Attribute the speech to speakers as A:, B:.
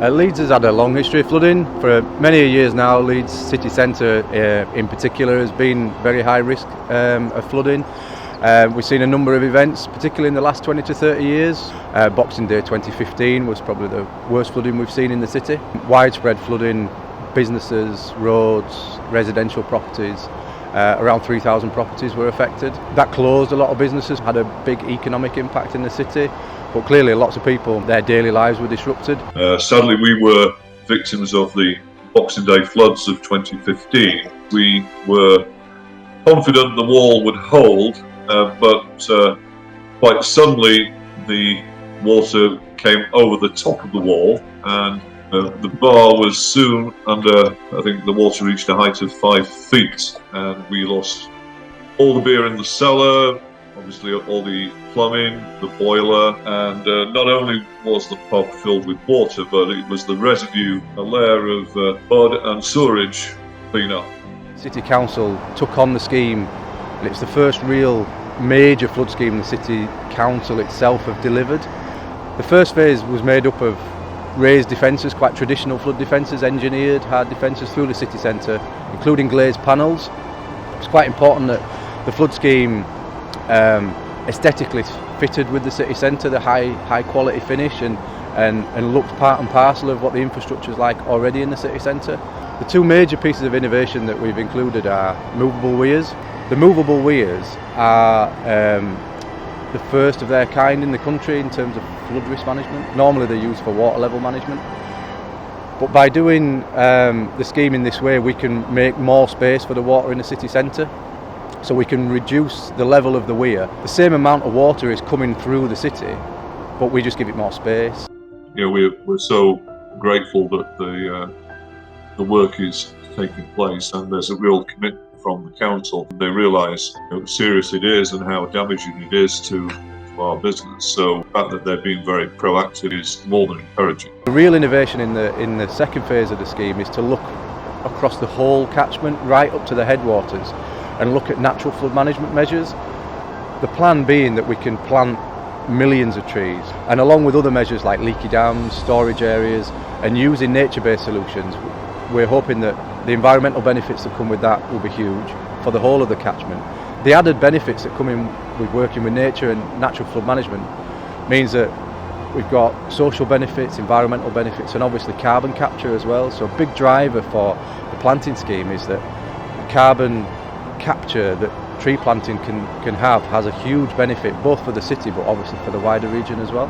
A: Leeds has had a long history of flooding. For many years now, Leeds City Centre in particular has been very high risk of flooding. We've seen a number of events, particularly in the last 20 to 30 years. Boxing Day 2015 was probably the worst flooding we've seen in the city. Widespread flooding, businesses, roads, residential properties. Around 3,000 properties were affected. That closed a lot of businesses, had a big economic impact in the city, but clearly lots of people, their daily lives were disrupted.
B: Sadly, we were victims of the Boxing Day floods of 2015. We were confident the wall would hold, but quite suddenly the water came over the top of the wall, and the bar was soon under, I think the water reached a height of 5 feet, and we lost all the beer in the cellar, obviously all the plumbing, the boiler, and not only was the pub filled with water, but it was the residue, a layer of mud and sewerage clean-up.
A: City Council took on the scheme, and it's the first real major flood scheme the City Council itself have delivered. The first phase was made up of raised defences, quite traditional flood defences, engineered hard defences through the city centre, including glazed panels. It's quite important that the flood scheme aesthetically fitted with the city centre, the high quality finish, and looked part and parcel of what the infrastructure is like already in the city centre. The two major pieces of innovation that we've included are movable weirs. The movable weirs are the first of their kind in the country in terms of flood risk management. Normally they're used for water level management, but by doing the scheme in this way, we can make more space for the water in the city centre, so we can reduce the level of the weir. The same amount of water is coming through the city, but we just give it more space.
B: You know, we're so grateful that the work is taking place, and there's a real commitment from the council. They realise how serious it is and how damaging it is to our business. So the fact that they're being very proactive is more than encouraging.
A: The real innovation in the second phase of the scheme is to look across the whole catchment, right up to the headwaters, and look at natural flood management measures. The plan being that we can plant millions of trees, and along with other measures like leaky dams, storage areas, and using nature-based solutions, we're hoping that the environmental benefits that come with that will be huge for the whole of the catchment. The added benefits that come in with working with nature and natural flood management means that we've got social benefits, environmental benefits, and obviously carbon capture as well. So a big driver for the planting scheme is that the carbon capture that tree planting can have has a huge benefit both for the city but obviously for the wider region as well.